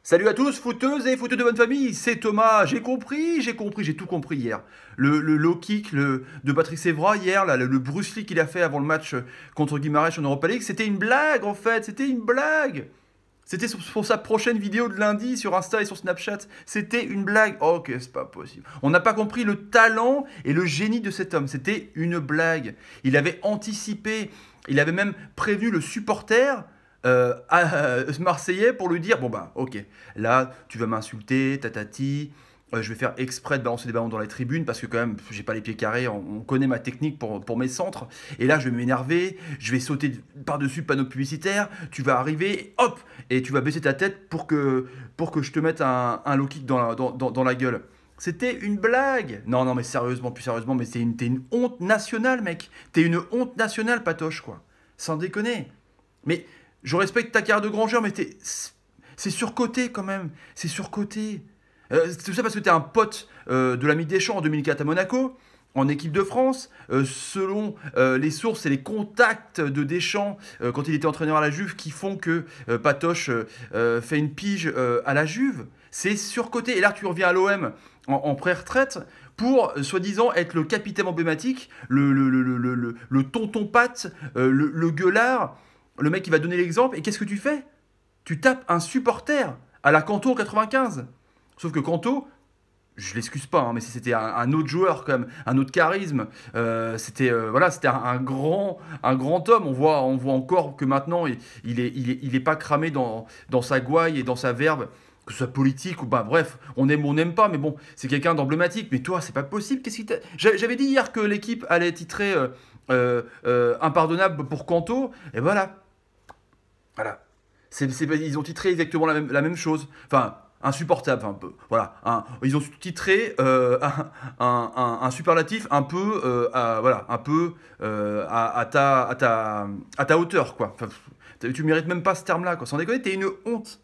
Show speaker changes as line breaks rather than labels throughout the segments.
Salut à tous, footeuses et footeux de bonne famille, c'est Thomas. J'ai tout compris hier. Le low kick de Patrick Evra hier, là, le Bruce Lee qu'il a fait avant le match contre Guimarães en Europa League, c'était une blague en fait, c'était une blague. C'était pour sa prochaine vidéo de lundi sur Insta et sur Snapchat. C'était une blague. Oh, ok, c'est pas possible. On n'a pas compris le talent et le génie de cet homme. C'était une blague. Il avait anticipé, il avait même prévenu le supporter marseillais pour lui dire, bon bah ok, là tu vas m'insulter, tatati, je vais faire exprès de balancer des ballons dans les tribunes parce que quand même j'ai pas les pieds carrés, on connaît ma technique pour mes centres, et là je vais m'énerver, je vais sauter par-dessus le panneau publicitaire, tu vas arriver, hop, et tu vas baisser ta tête pour que je te mette un low kick dans la gueule. C'était une blague. Non, non, mais sérieusement, plus sérieusement, mais t'es une honte nationale, mec. T'es une honte nationale, Patoche, quoi. Sans déconner. Mais je respecte ta carrière de grand joueur, mais c'est surcoté quand même. C'est surcoté. C'est tout ça parce que t'es un pote de l'ami Deschamps en 2004 à Monaco, en équipe de France. Selon les sources et les contacts de Deschamps quand il était entraîneur à la Juve qui font que Patoche fait une pige à la Juve. C'est surcoté. Et là, tu reviens à l'OM en pré-retraite pour, soi-disant, être le capitaine emblématique, le tonton Pat, le gueulard, le mec qui va donner l'exemple. Et qu'est-ce que tu fais? Tu tapes un supporter à la Canto en 95. Sauf que Canto, je l'excuse pas, hein, mais si c'était un autre joueur, quand même, un autre charisme, c'était voilà, c'était un grand homme. On voit encore que maintenant, il est pas cramé dans sa gouaille et dans sa verve, que ce soit politique ou bah bref, on aime ou on n'aime pas, mais bon, c'est quelqu'un d'emblématique. Mais toi, c'est pas possible. Qu'est-ce qui J'avais dit hier que l'équipe allait titrer impardonnable pour Canto, et voilà, voilà. Ils ont titré exactement la même chose. Enfin, insupportable, un peu. Voilà. Ils ont titré un superlatif un peu, voilà, un peu à ta hauteur, quoi. Enfin, tu mérites même pas ce terme-là, quoi. Sans déconner, t'es une honte.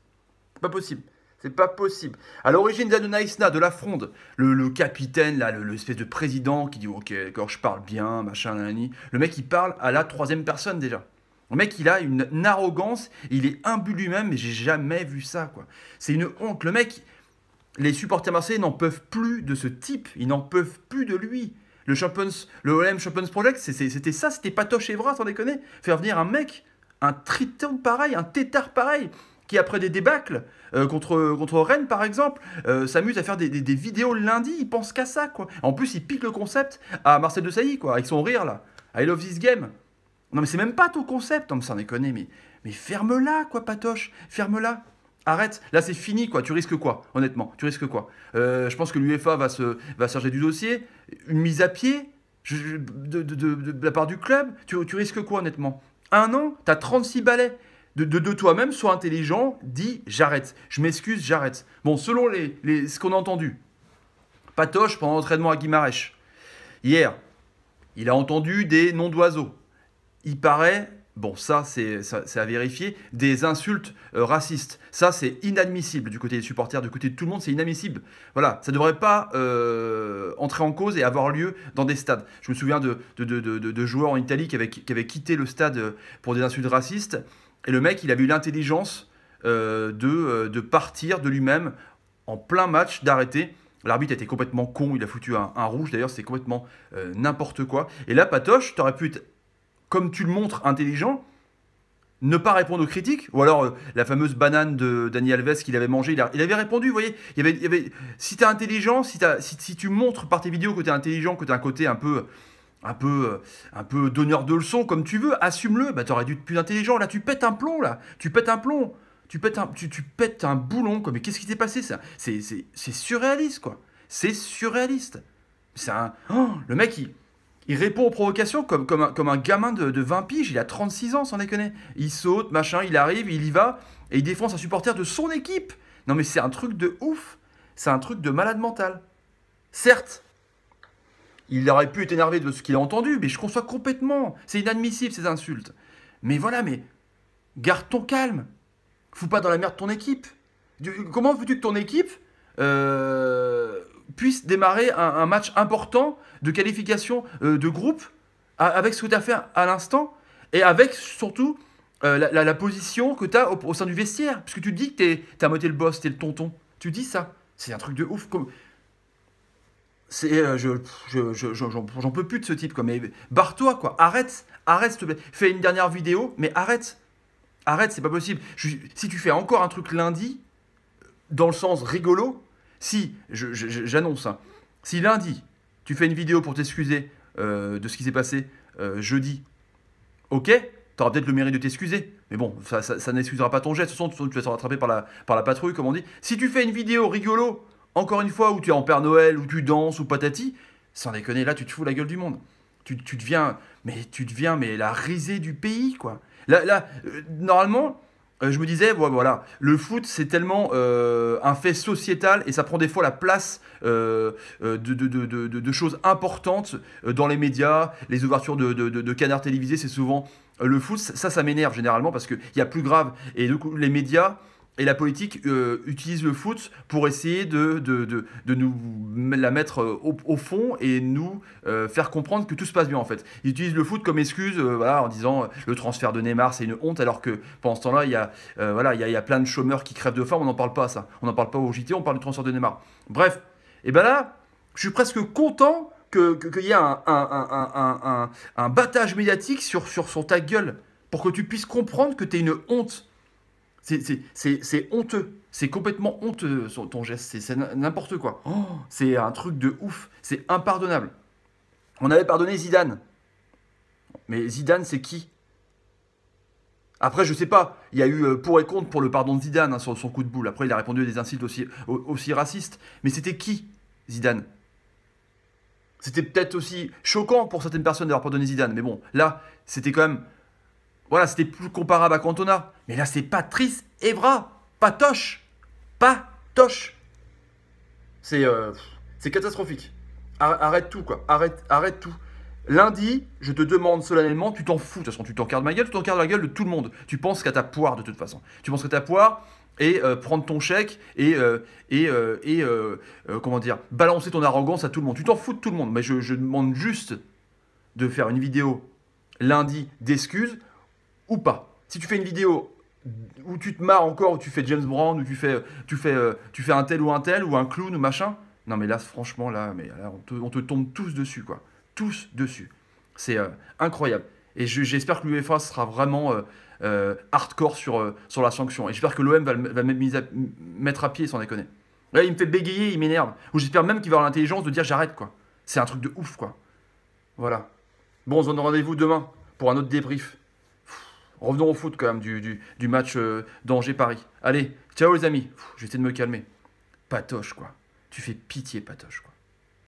C'est pas possible. C'est pas possible. À l'origine d'Hanouna Isna, de la fronde, le capitaine, là, l'espèce de président qui dit ok, d'accord, je parle bien, machin, nanani. Le mec, il parle à la troisième personne déjà. Le mec, il a une arrogance, il est imbu de lui-même, mais j'ai jamais vu ça, quoi. C'est une honte. Le mec, les supporters marseillais n'en peuvent plus de ce type, ils n'en peuvent plus de lui. Le OM Champions Project, c'était ça, c'était Patoche Evra, sans déconner. Faire venir un mec, un triton pareil, un tétard pareil, qui après des débâcles, contre Rennes par exemple, s'amuse à faire des vidéos le lundi, il pense qu'à ça, quoi. En plus, il pique le concept à Marcel Desailly, quoi, avec son rire, là. I love this game. Non mais c'est même pas ton concept, non mais sans déconner, mais ferme-la quoi Patoche, ferme-la. Arrête, là c'est fini quoi, tu risques quoi, honnêtement, tu risques quoi? Je pense que l'UEFA va charger du dossier, une mise à pied de la part du club, tu risques quoi honnêtement? Un an, t'as 36 balais. De toi-même, sois intelligent, dis j'arrête, je m'excuse, j'arrête. Bon, selon ce qu'on a entendu, Patoche pendant l'entraînement à Guimarães, hier, il a entendu des noms d'oiseaux. Il paraît, bon ça c'est à vérifier, des insultes racistes. Ça c'est inadmissible du côté des supporters, du côté de tout le monde, c'est inadmissible. Voilà, ça ne devrait pas entrer en cause et avoir lieu dans des stades. Je me souviens de joueurs en Italie qui avaient quitté le stade pour des insultes racistes, et le mec il avait eu l'intelligence de partir de lui-même en plein match, d'arrêter. L'arbitre était complètement con, il a foutu un rouge, d'ailleurs c'est complètement n'importe quoi. Et là, Patoche, t'aurais pu être comme tu le montres, intelligent, ne pas répondre aux critiques, ou alors la fameuse banane de Dani Alves qu'il avait mangé, il avait répondu, vous voyez, si tu es intelligent, si tu montres par tes vidéos que tu es intelligent, que tu as un côté un peu donneur de leçons, comme tu veux, assume-le, bah t'aurais dû être plus intelligent, là tu pètes un plomb, là, tu pètes un plomb, tu pètes un boulon, quoi, mais qu'est-ce qui s'est passé, ça? C'est surréaliste, quoi, c'est surréaliste, le mec, il répond aux provocations comme un gamin de 20 piges, il a 36 ans sans déconner. Il saute, machin, il arrive, il y va, et il défend un supporter de son équipe. Non mais c'est un truc de ouf, c'est un truc de malade mental. Certes, il aurait pu être énervé de ce qu'il a entendu, mais je conçois complètement. C'est inadmissible ces insultes. Mais voilà, mais garde ton calme. Fous pas dans la merde ton équipe. Comment veux-tu que ton équipe puisse démarrer un match important de qualification de groupe avec ce que tu as fait à l'instant et avec surtout la position que tu as au sein du vestiaire. Parce que tu te dis que t'es à moitié le boss, t'es le tonton. Tu dis ça. C'est un truc de ouf. C'est, j'en peux plus de ce type, quoi. Mais barre-toi, quoi. Arrête, s'il te plaît. Fais une dernière vidéo, mais arrête. Arrête, c'est pas possible. Si tu fais encore un truc lundi, dans le sens rigolo, si, j'annonce, hein, si lundi, tu fais une vidéo pour t'excuser de ce qui s'est passé jeudi, ok, t'auras peut-être le mérite de t'excuser. Mais bon, ça n'excusera pas ton geste. De toute façon, tu vas te rattraper par la patrouille, comme on dit. Si tu fais une vidéo rigolo, encore une fois, où tu es en Père Noël, où tu danses, ou patati, sans déconner, là, tu te fous la gueule du monde. Tu deviens, mais la risée du pays, quoi. Normalement, je me disais, voilà, le foot, c'est tellement un fait sociétal et ça prend des fois la place de choses importantes dans les médias, les ouvertures de canards télévisés, c'est souvent le foot. Ça m'énerve généralement parce qu'il y a plus grave. Et du coup, les médias et la politique utilisent le foot pour essayer de nous la mettre au fond et nous faire comprendre que tout se passe bien en fait. Ils utilisent le foot comme excuse voilà, en disant le transfert de Neymar c'est une honte alors que pendant ce temps-là il y a plein de chômeurs qui crèvent de faim, on n'en parle pas ça. On n'en parle pas au JT, on parle du transfert de Neymar. Bref, et ben là, je suis presque content qu'il y ait un battage médiatique sur ta gueule pour que tu puisses comprendre que tu es une honte. C'est honteux. C'est complètement honteux ton geste. C'est n'importe quoi. Oh, c'est un truc de ouf. C'est impardonnable. On avait pardonné Zidane. Mais Zidane, c'est qui? Après, je sais pas. Il y a eu pour et contre pour le pardon de Zidane sur son coup de boule. Après, il a répondu à des insultes aussi racistes. Mais c'était qui, Zidane? C'était peut-être aussi choquant pour certaines personnes d'avoir pardonné Zidane. Mais bon, là, c'était quand même. Voilà, c'était plus comparable à Cantona. Mais là, c'est Patrice Evra. Patoche. Patoche. C'est catastrophique. Arrête tout, quoi. Arrête tout. Lundi, je te demande solennellement, tu t'en fous, de toute façon, tu t'en de ma gueule, tu t'en de la gueule de tout le monde. Tu penses qu'à ta poire, de toute façon. Tu penses qu'à ta poire et prendre ton chèque et comment dire, balancer ton arrogance à tout le monde. Tu t'en fous de tout le monde. Mais je demande juste de faire une vidéo lundi d'excuses ou pas. Si tu fais une vidéo où tu te marres encore, où tu fais James Brown, où tu fais un tel ou un clown ou machin, non mais là franchement là on te tombe tous dessus quoi, tous dessus. C'est incroyable. Et j'espère que l'UEFA sera vraiment hardcore sur la sanction. Et j'espère que l'OM va mettre à pied sans déconner. Là il me fait bégayer, il m'énerve. Ou j'espère même qu'il va avoir l'intelligence de dire j'arrête quoi. C'est un truc de ouf quoi. Voilà. Bon, on se donne rendez-vous demain pour un autre débrief. Revenons au foot quand même du match d'Angers-Paris. Allez, ciao les amis. J'essaie de me calmer. Patoche quoi. Tu fais pitié Patoche quoi.